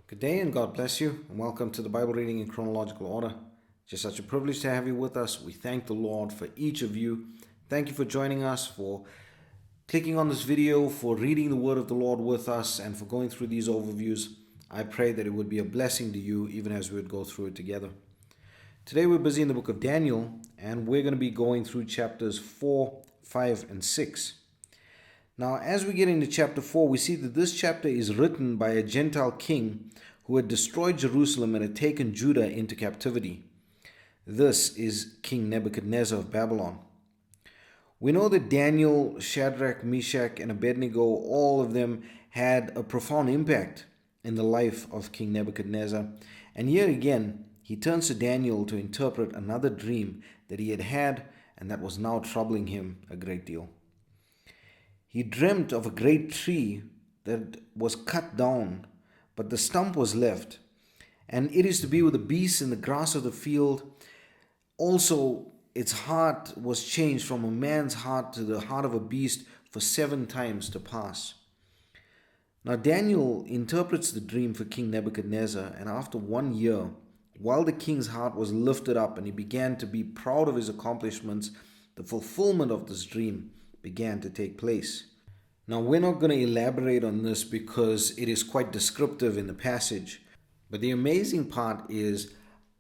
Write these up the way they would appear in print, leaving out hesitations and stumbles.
Good day and God bless you, and welcome to the Bible reading in chronological order. Just such a privilege to have you with us. We thank the Lord for each of you. Thank you for joining us, for clicking on this video, for reading the word of the Lord with us, and for going through these overviews. I pray that it would be a blessing to you even as we would go through it together. Today we're busy in the book of Daniel, and we're going to be going through chapters 4, 5, and 6. Now, as we get into chapter 4, we see that this chapter is written by a Gentile king who had destroyed Jerusalem and had taken Judah into captivity. This is King Nebuchadnezzar of Babylon. We know that Daniel, Shadrach, Meshach, and Abednego, all of them had a profound impact in the life of King Nebuchadnezzar. And here again, he turns to Daniel to interpret another dream that he had had and that was now troubling him a great deal. He dreamt of a great tree that was cut down, but the stump was left, and it is to be with the beasts in the grass of the field. Also, its heart was changed from a man's heart to the heart of a beast for 7 times to pass. Now, Daniel interprets the dream for King Nebuchadnezzar, and after 1 year, while the king's heart was lifted up and he began to be proud of his accomplishments, the fulfillment of this dream began to take place. Now, we're not going to elaborate on this because it is quite descriptive in the passage. But the amazing part is,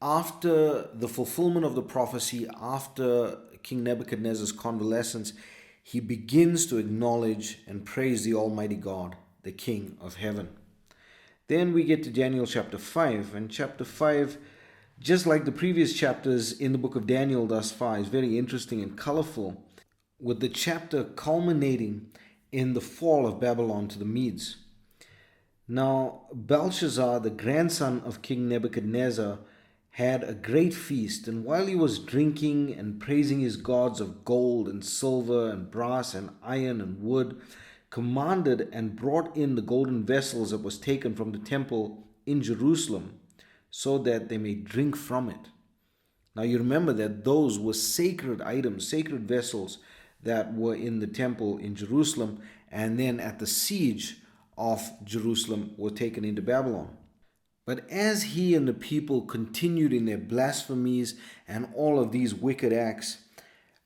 after the fulfillment of the prophecy, after King Nebuchadnezzar's convalescence, he begins to acknowledge and praise the Almighty God, the King of heaven. Then we get to Daniel chapter 5, and chapter 5, just like the previous chapters in the book of Daniel thus far, is very interesting and colorful, with the chapter culminating in the fall of Babylon to the Medes. Now, Belshazzar, the grandson of King Nebuchadnezzar, had a great feast, and while he was drinking and praising his gods of gold and silver and brass and iron and wood, commanded and brought in the golden vessels that was taken from the temple in Jerusalem, so that they may drink from it. Now you remember that those were sacred items, sacred vessels that were in the temple in Jerusalem, and then at the siege of Jerusalem were taken into Babylon. But as he and the people continued in their blasphemies and all of these wicked acts,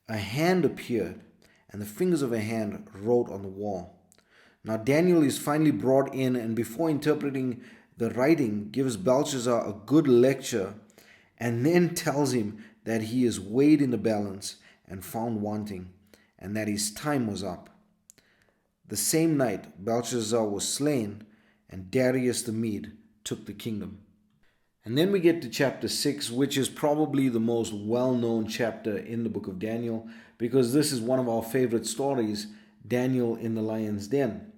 a hand appeared, and the fingers of a hand wrote on the wall. Now Daniel is finally brought in, and before interpreting the writing, gives Belshazzar a good lecture, and then tells him that he is weighed in the balance and found wanting, and that his time was up. The same night Belshazzar was slain, and Darius the Mede took the kingdom. And then we get to chapter 6, which is probably the most well-known chapter in the book of Daniel, because this is one of our favorite stories, Daniel in the lion's den.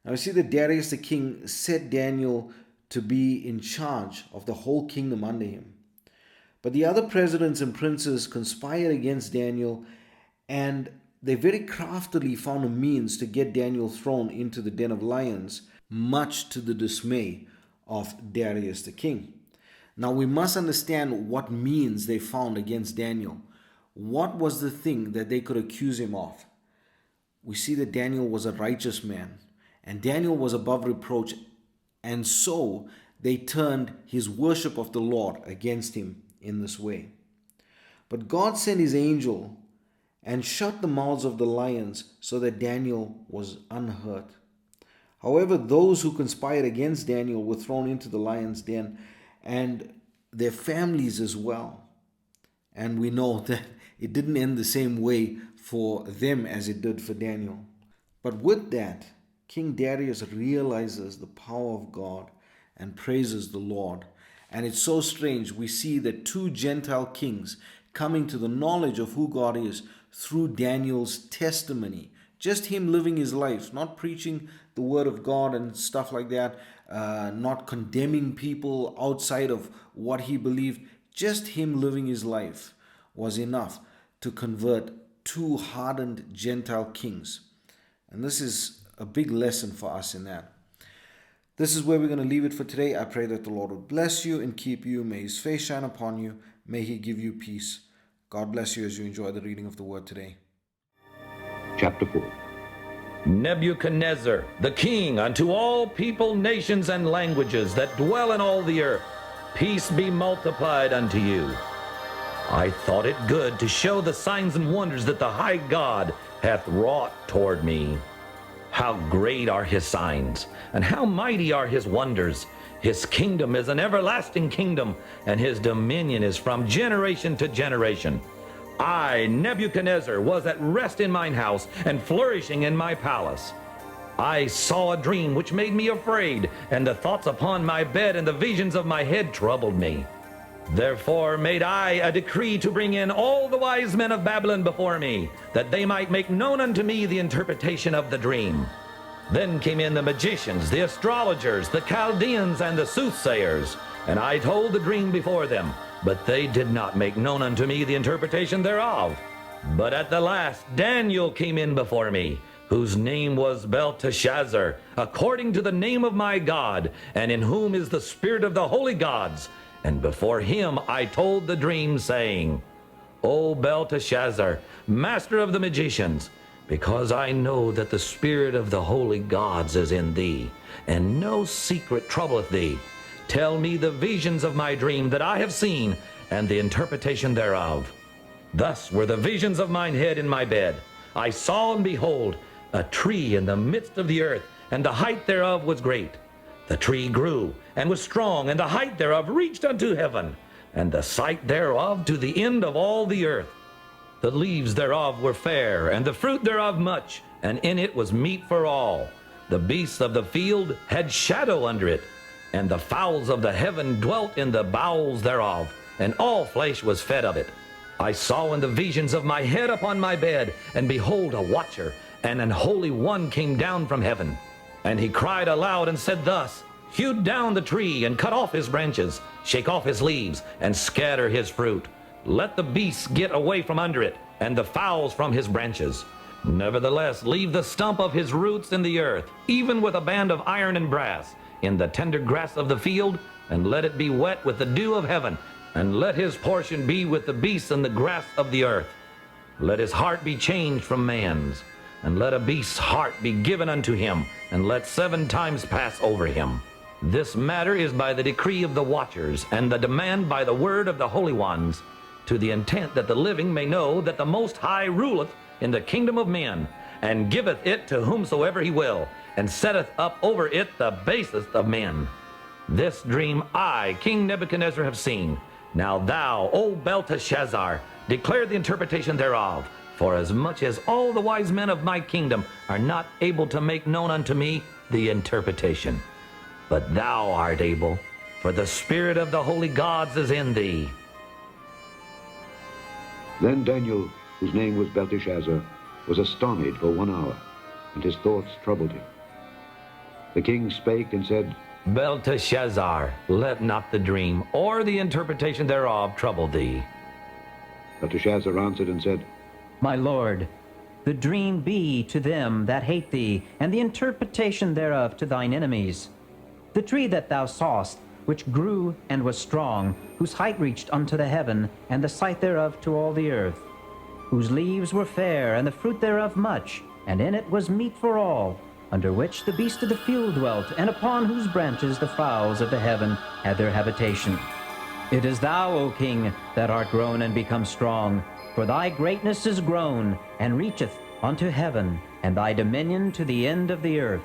Now we see that Darius the king set Daniel to be in charge of the whole kingdom under him. But the other presidents and princes conspired against Daniel, and they very craftily found a means to get Daniel thrown into the den of lions, much to the dismay of Darius the king. Now we must understand what means they found against Daniel. What was the thing that they could accuse him of? We see that Daniel was a righteous man, and Daniel was above reproach, and so they turned his worship of the Lord against him in this way. But God sent his angel and shut the mouths of the lions so that Daniel was unhurt. However, those who conspired against Daniel were thrown into the lion's den, and their families as well. And we know that it didn't end the same way for them as it did for Daniel. But with that, King Darius realizes the power of God and praises the Lord. And it's so strange. We see that 2 Gentile kings coming to the knowledge of who God is through Daniel's testimony. Just him living his life, not preaching the word of God and stuff like that, not condemning people outside of what he believed. Just him living his life was enough to convert 2 hardened Gentile kings. And this is a big lesson for us in that. This is where we're going to leave it for today. I pray that the Lord will bless you and keep you. May his face shine upon you. May he give you peace. God bless you as you enjoy the reading of the word today. Chapter 4. Nebuchadnezzar, the king, unto all people, nations, and languages that dwell in all the earth, peace be multiplied unto you. I thought it good to show the signs and wonders that the high God hath wrought toward me. How great are his signs, and how mighty are his wonders! His kingdom is an everlasting kingdom, and his dominion is from generation to generation. I, Nebuchadnezzar, was at rest in mine house, and flourishing in my palace. I saw a dream which made me afraid, and the thoughts upon my bed and the visions of my head troubled me. Therefore made I a decree to bring in all the wise men of Babylon before me, that they might make known unto me the interpretation of the dream. Then came in the magicians, the astrologers, the Chaldeans, and the soothsayers, and I told the dream before them, but they did not make known unto me the interpretation thereof. But at the last Daniel came in before me, whose name was Belteshazzar, according to the name of my God, and in whom is the spirit of the holy gods. And before him I told the dream, saying, O Belteshazzar, master of the magicians, because I know that the spirit of the holy gods is in thee, and no secret troubleth thee, tell me the visions of my dream that I have seen, and the interpretation thereof. Thus were the visions of mine head in my bed. I saw, and behold, a tree in the midst of the earth, and the height thereof was great. The tree grew, and was strong, and the height thereof reached unto heaven, and the sight thereof to the end of all the earth. The leaves thereof were fair, and the fruit thereof much, and in it was meat for all. The beasts of the field had shadow under it, and the fowls of the heaven dwelt in the bowels thereof, and all flesh was fed of it. I saw in the visions of my head upon my bed, and behold, a watcher, and an holy one came down from heaven. And he cried aloud and said thus, Hew down the tree, and cut off his branches, shake off his leaves, and scatter his fruit. Let the beasts get away from under it, and the fowls from his branches. Nevertheless, leave the stump of his roots in the earth, even with a band of iron and brass, in the tender grass of the field, and let it be wet with the dew of heaven, and let his portion be with the beasts and the grass of the earth. Let his heart be changed from man's, and let a beast's heart be given unto him, and let 7 times pass over him. This matter is by the decree of the watchers, and the demand by the word of the holy ones, to the intent that the living may know that the Most High ruleth in the kingdom of men, and giveth it to whomsoever he will, and setteth up over it the basest of men. This dream I, King Nebuchadnezzar, have seen. Now thou, O Belteshazzar, declare the interpretation thereof, for as much as all the wise men of my kingdom are not able to make known unto me the interpretation. But thou art able, for the spirit of the holy gods is in thee. Then Daniel, whose name was Belteshazzar, was astonished for 1 hour, and his thoughts troubled him. The king spake and said, Belteshazzar, let not the dream or the interpretation thereof trouble thee. Belteshazzar answered and said, My lord, the dream be to them that hate thee, and the interpretation thereof to thine enemies. The tree that thou sawest, which grew and was strong, whose height reached unto the heaven, and the sight thereof to all the earth, whose leaves were fair, and the fruit thereof much, and in it was meat for all, under which the beasts of the field dwelt, and upon whose branches the fowls of the heaven had their habitation. It is thou, O king, that art grown and become strong, for thy greatness is grown, and reacheth unto heaven, and thy dominion to the end of the earth.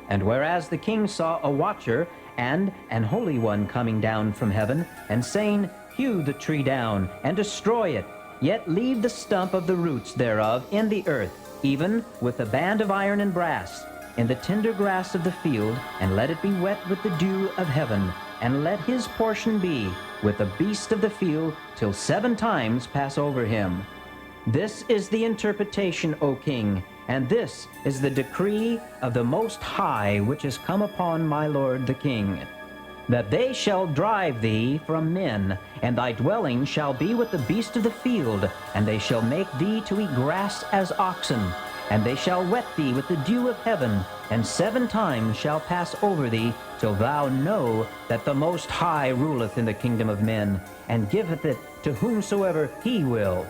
And whereas the king saw a watcher and an holy one coming down from heaven, and saying, Hew the tree down, and destroy it, yet leave the stump of the roots thereof in the earth, even with a band of iron and brass, in the tender grass of the field, and let it be wet with the dew of heaven, and let his portion be with the beast of the field, till 7 times pass over him. This is the interpretation, O king, and this is the decree of the Most High, which is come upon my lord the king, that they shall drive thee from men, and thy dwelling shall be with the beast of the field, and they shall make thee to eat grass as oxen, and they shall wet thee with the dew of heaven, and 7 times shall pass over thee, till thou know that the Most High ruleth in the kingdom of men, and giveth it to whomsoever he will.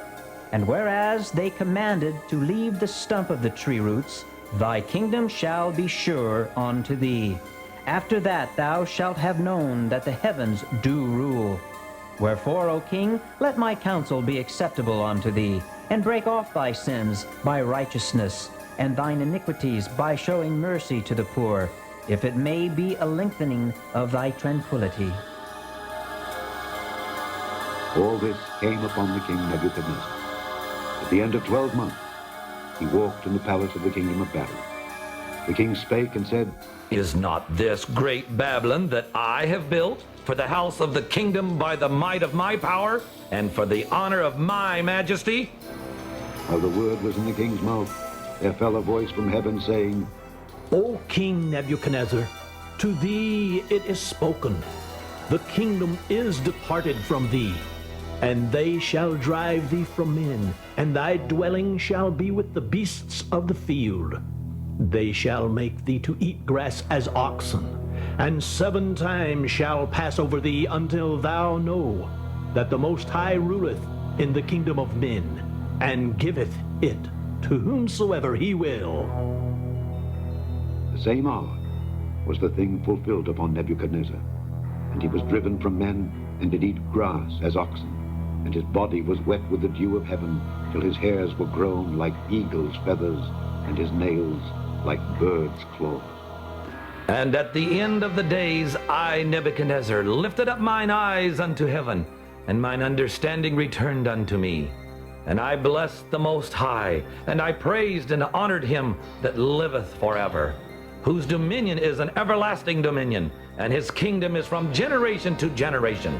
And whereas they commanded to leave the stump of the tree roots, Thy kingdom shall be sure unto thee. After that thou shalt have known that the heavens do rule. Wherefore, O king, let my counsel be acceptable unto thee, and break off thy sins by righteousness, and thine iniquities by showing mercy to the poor, if it may be a lengthening of thy tranquility. All this came upon the king Nebuchadnezzar. At the end of 12 months, he walked in the palace of the kingdom of Babylon. The king spake and said, Is not this great Babylon that I have built for the house of the kingdom by the might of my power and for the honor of my majesty? While the word was in the king's mouth, there fell a voice from heaven saying, O King Nebuchadnezzar, to thee it is spoken, the kingdom is departed from thee, and they shall drive thee from men, and thy dwelling shall be with the beasts of the field. They shall make thee to eat grass as oxen, and 7 times shall pass over thee until thou know that the Most High ruleth in the kingdom of men, and giveth it to whomsoever he will. The same hour was the thing fulfilled upon Nebuchadnezzar, and he was driven from men, and did eat grass as oxen, and his body was wet with the dew of heaven, till his hairs were grown like eagle's feathers, and his nails like birds' claws. And at the end of the days I, Nebuchadnezzar, lifted up mine eyes unto heaven, and mine understanding returned unto me. And I blessed the Most High, and I praised and honored him that liveth forever, whose dominion is an everlasting dominion, and his kingdom is from generation to generation.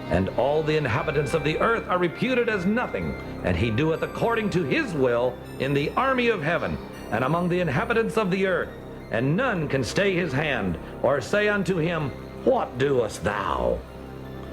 And all the inhabitants of the earth are reputed as nothing, and he doeth according to his will in the army of heaven, and among the inhabitants of the earth. And none can stay his hand, or say unto him, What doest thou?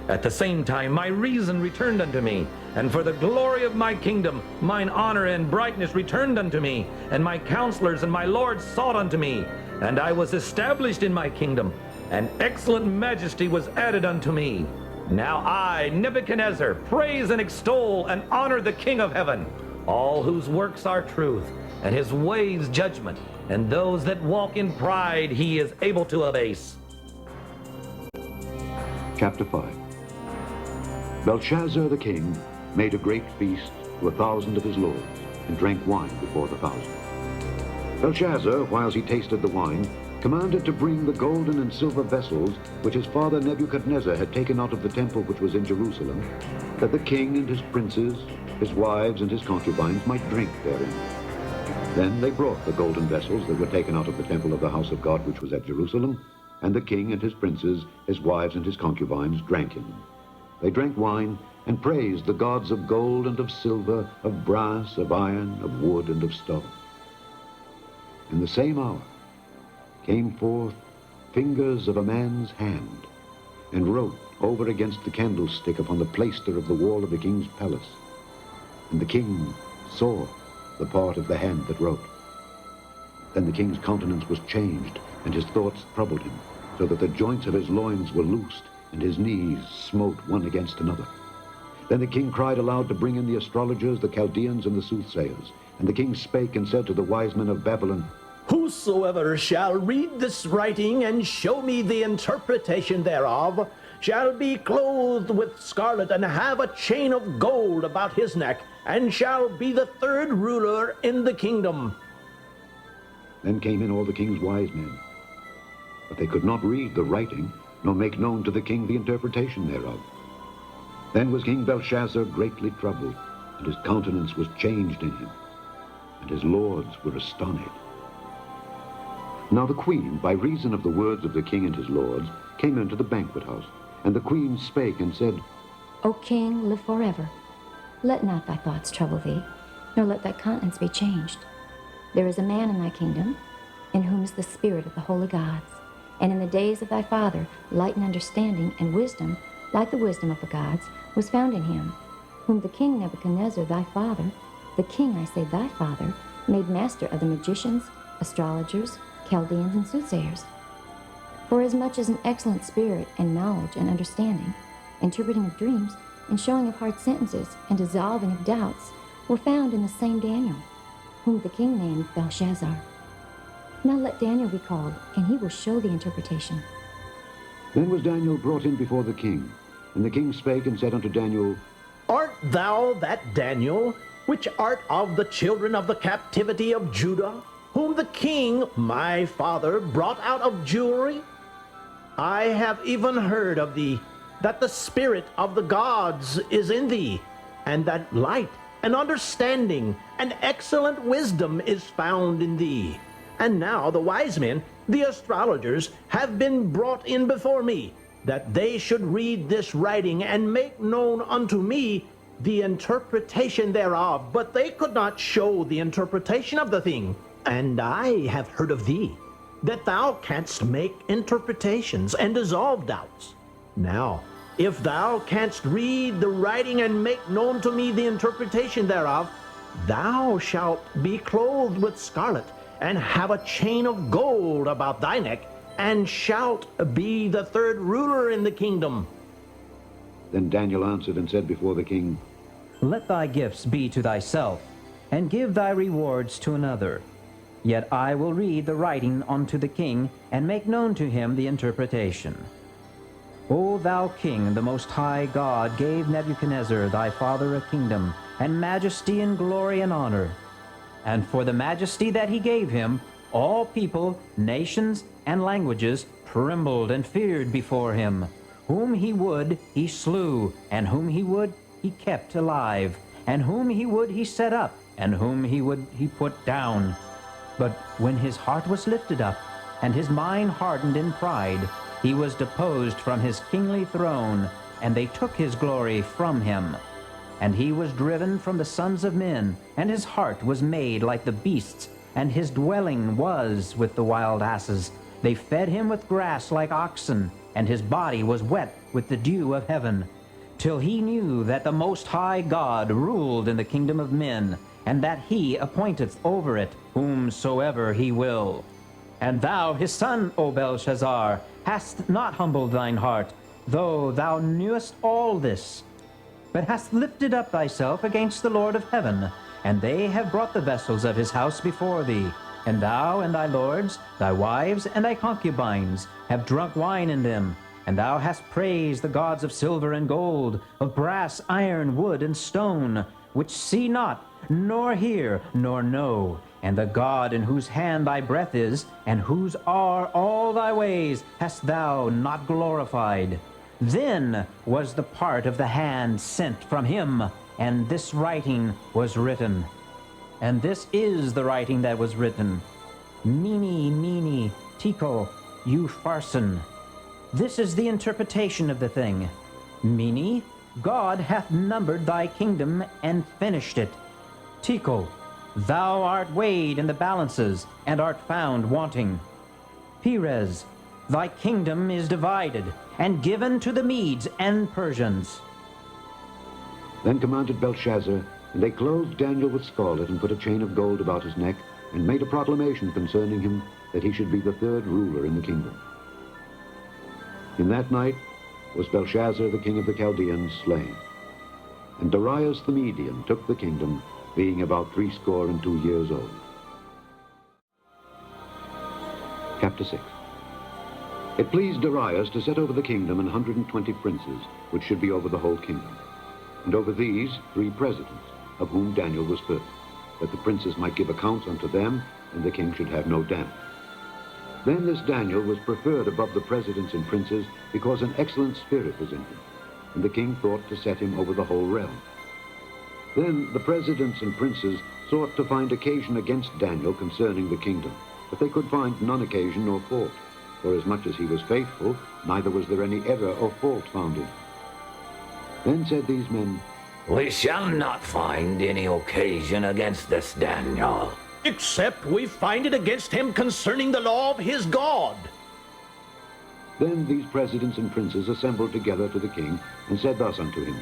At the same time my reason returned unto me, and for the glory of my kingdom mine honor and brightness returned unto me, and my counselors and my lords sought unto me, and I was established in my kingdom, and excellent majesty was added unto me. Now I, Nebuchadnezzar, praise and extol and honor the King of heaven, all whose works are truth, and his ways judgment, and those that walk in pride he is able to abase. Chapter 5. Belshazzar the king made a great feast to 1,000 of his lords, and drank wine before the 1,000. Belshazzar, whilst he tasted the wine, commanded to bring the golden and silver vessels which his father Nebuchadnezzar had taken out of the temple which was in Jerusalem, that the king and his princes, his wives and his concubines might drink therein. Then they brought the golden vessels that were taken out of the temple of the house of God which was at Jerusalem, and the king and his princes, his wives and his concubines drank in them. They drank wine and praised the gods of gold and of silver, of brass, of iron, of wood, and of stone. In the same hour came forth fingers of a man's hand, and wrote over against the candlestick upon the plaister of the wall of the king's palace. And the king saw the part of the hand that wrote. Then the king's countenance was changed, and his thoughts troubled him, so that the joints of his loins were loosed, and his knees smote one against another. Then the king cried aloud to bring in the astrologers, the Chaldeans, and the soothsayers. And the king spake and said to the wise men of Babylon, Whosoever shall read this writing and show me the interpretation thereof shall be clothed with scarlet and have a chain of gold about his neck, and shall be the 3rd ruler in the kingdom. Then came in all the king's wise men, but they could not read the writing, nor make known to the king the interpretation thereof. Then was King Belshazzar greatly troubled, and his countenance was changed in him, and his lords were astonished. Now the queen, by reason of the words of the king and his lords, came into the banquet house. And the queen spake and said, O king, live forever. Let not thy thoughts trouble thee, nor let thy countenance be changed. There is a man in thy kingdom, in whom is the spirit of the holy gods. And in the days of thy father, light and understanding and wisdom, like the wisdom of the gods, was found in him, whom the king Nebuchadnezzar thy father, the king, I say thy father, made master of the magicians, astrologers, Chaldeans, and soothsayers. For as much as an excellent spirit and knowledge and understanding, interpreting of dreams, and showing of hard sentences, and dissolving of doubts, were found in the same Daniel, whom the king named Belshazzar. Now let Daniel be called, and he will show the interpretation. Then was Daniel brought in before the king. And the king spake and said unto Daniel, Art thou that Daniel, which art of the children of the captivity of Judah, whom the king, my father, brought out of Jewry? I have even heard of thee, that the spirit of the gods is in thee, and that light and understanding and excellent wisdom is found in thee. And now the wise men, the astrologers, have been brought in before me, that they should read this writing and make known unto me the interpretation thereof. But they could not show the interpretation of the thing. And I have heard of thee, that thou canst make interpretations and dissolve doubts. Now, if thou canst read the writing and make known to me the interpretation thereof, thou shalt be clothed with scarlet, and have a chain of gold about thy neck, and shalt be the third ruler in the kingdom. Then Daniel answered and said before the king, Let thy gifts be to thyself, and give thy rewards to another. Yet I will read the writing unto the king, and make known to him the interpretation. O thou king, the most high God gave Nebuchadnezzar thy father a kingdom, and majesty and glory and honor. And for the majesty that he gave him, all people, nations, and languages trembled and feared before him. Whom he would, he slew, and whom he would, he kept alive, and whom he would, he set up, and whom he would, he put down. But when his heart was lifted up, and his mind hardened in pride, he was deposed from his kingly throne, and they took his glory from him. And he was driven from the sons of men, and his heart was made like the beasts, and his dwelling was with the wild asses. They fed him with grass like oxen, and his body was wet with the dew of heaven, till he knew that the Most High God ruled in the kingdom of men, and that he appointeth over it whomsoever he will. And thou, his son, O Belshazzar, hast not humbled thine heart, though thou knewest all this, but hast lifted up thyself against the Lord of heaven, and they have brought the vessels of his house before thee. And thou and thy lords, thy wives, and thy concubines have drunk wine in them. And thou hast praised the gods of silver and gold, of brass, iron, wood, and stone, which see not, nor hear, nor know. And the God in whose hand thy breath is, and whose are all thy ways, hast thou not glorified. Then was the part of the hand sent from him, and this writing was written. And this is the writing that was written. Mene, mene, tekel, upharsin. This is the interpretation of the thing. Mene, God hath numbered thy kingdom and finished it. Tekel, thou art weighed in the balances, and art found wanting. Perez, thy kingdom is divided, and given to the Medes and Persians. Then commanded Belshazzar, and they clothed Daniel with scarlet, and put a chain of gold about his neck, and made a proclamation concerning him, that he should be the third ruler in the kingdom. In that night was Belshazzar the king of the Chaldeans slain. And Darius the Median took the kingdom, being about 62 years old. Chapter 6. It pleased Darius to set over the kingdom 120 princes, which should be over the whole kingdom. And over these 3 presidents, of whom Daniel was first, that the princes might give accounts unto them, and the king should have no damage. Then this Daniel was preferred above the presidents and princes, because an excellent spirit was in him, and the king thought to set him over the whole realm. Then the presidents and princes sought to find occasion against Daniel concerning the kingdom, but they could find none occasion nor fault, for as much as he was faithful, neither was there any error or fault found in him. Then said these men, We shall not find any occasion against this Daniel, Except we find it against him concerning the law of his God. Then these presidents and princes assembled together to the king, and said thus unto him,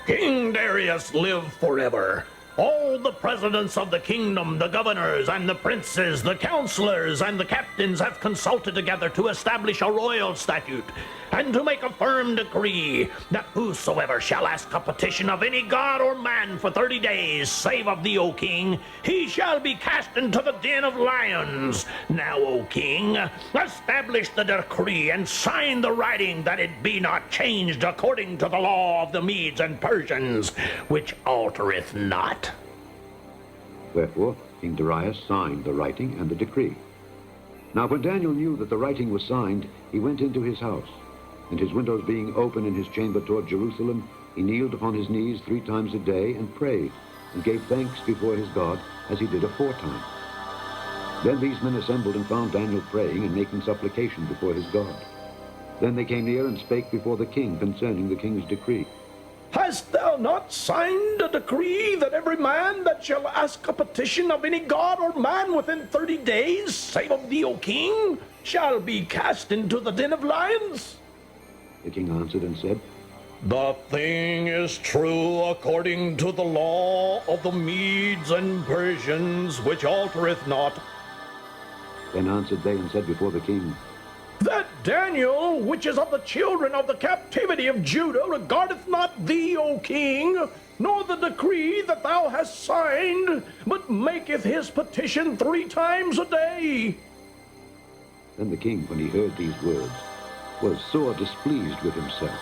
King Darius live forever. All the presidents of the kingdom, the governors and the princes, the counselors and the captains have consulted together to establish a royal statute and to make a firm decree that whosoever shall ask a petition of any god or man for 30 days, save of thee, O king, he shall be cast into the den of lions. Now, O king, establish the decree and sign the writing that it be not changed according to the law of the Medes and Persians, which altereth not. Wherefore King Darius signed the writing and the decree. Now when Daniel knew that the writing was signed, he went into his house, and his windows being open in his chamber toward Jerusalem, he kneeled upon his knees 3 times a day, and prayed, and gave thanks before his God, as he did aforetime. Then these men assembled and found Daniel praying and making supplication before his God. Then they came near and spake before the king concerning the king's decree. Hast thou not signed a decree that every man that shall ask a petition of any god or man within 30 days, save of thee, O king, shall be cast into the den of lions? The king answered and said, The thing is true according to the law of the Medes and Persians, which altereth not. Then answered they and said before the king, That Daniel, which is of the children of the captivity of Judah, regardeth not thee, O king, nor the decree that thou hast signed, but maketh his petition 3 times a day. Then the king, when he heard these words, was sore displeased with himself,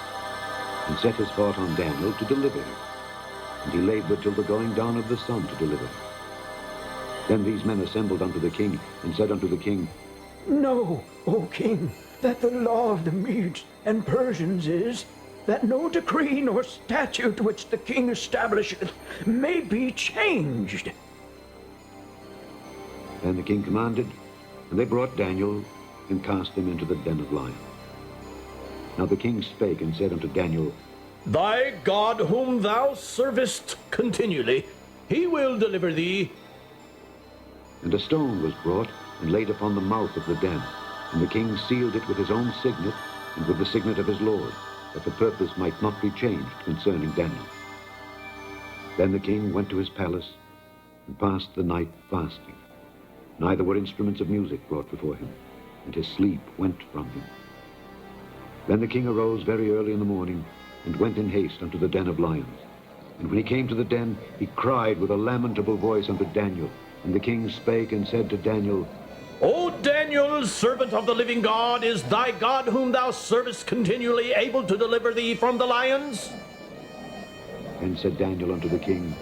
and set his heart on Daniel to deliver him. And he labored till the going down of the sun to deliver him. Then these men assembled unto the king, and said unto the king, Know, O king, that the law of the Medes and Persians is, that no decree nor statute which the king establisheth may be changed. Then the king commanded, and they brought Daniel, and cast him into the den of lions. Now the king spake and said unto Daniel, Thy God whom thou servest continually, he will deliver thee. And a stone was brought, and laid upon the mouth of the den. And the king sealed it with his own signet, and with the signet of his lord, that the purpose might not be changed concerning Daniel. Then the king went to his palace, and passed the night fasting. Neither were instruments of music brought before him, and his sleep went from him. Then the king arose very early in the morning, and went in haste unto the den of lions. And when he came to the den, he cried with a lamentable voice unto Daniel. And the king spake and said to Daniel, O Daniel, servant of the living God, is thy God whom thou servest continually able to deliver thee from the lions? Then said Daniel unto the king,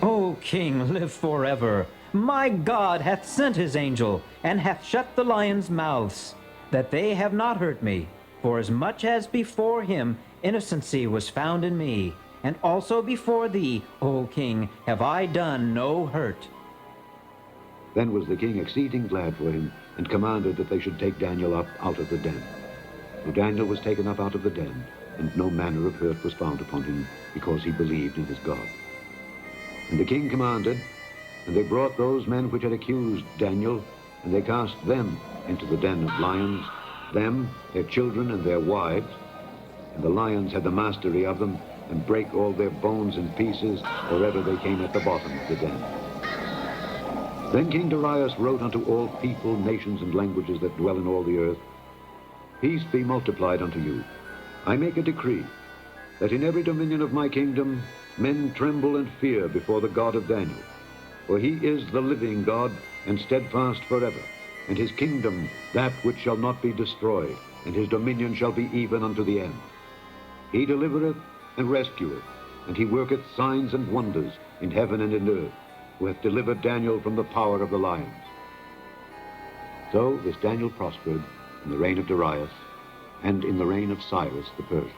O king, live forever. My God hath sent his angel, and hath shut the lions' mouths, that they have not hurt me. For as much as before him innocency was found in me, and also before thee, O king, have I done no hurt. Then was the king exceeding glad for him, and commanded that they should take Daniel up out of the den. So Daniel was taken up out of the den, and no manner of hurt was found upon him, because he believed in his God. And the king commanded, and they brought those men which had accused Daniel, and they cast them into the den of lions, them, their children, and their wives. And the lions had the mastery of them, and brake all their bones in pieces, wherever they came at the bottom of the den. Then King Darius wrote unto all people, nations, and languages that dwell in all the earth, Peace be multiplied unto you. I make a decree, that in every dominion of my kingdom men tremble and fear before the God of Daniel. For he is the living God, and steadfast forever, and his kingdom that which shall not be destroyed, and his dominion shall be even unto the end. He delivereth and rescueth, and he worketh signs and wonders in heaven and in earth, who hath delivered Daniel from the power of the lions. So this Daniel prospered in the reign of Darius, and in the reign of Cyrus the Persian.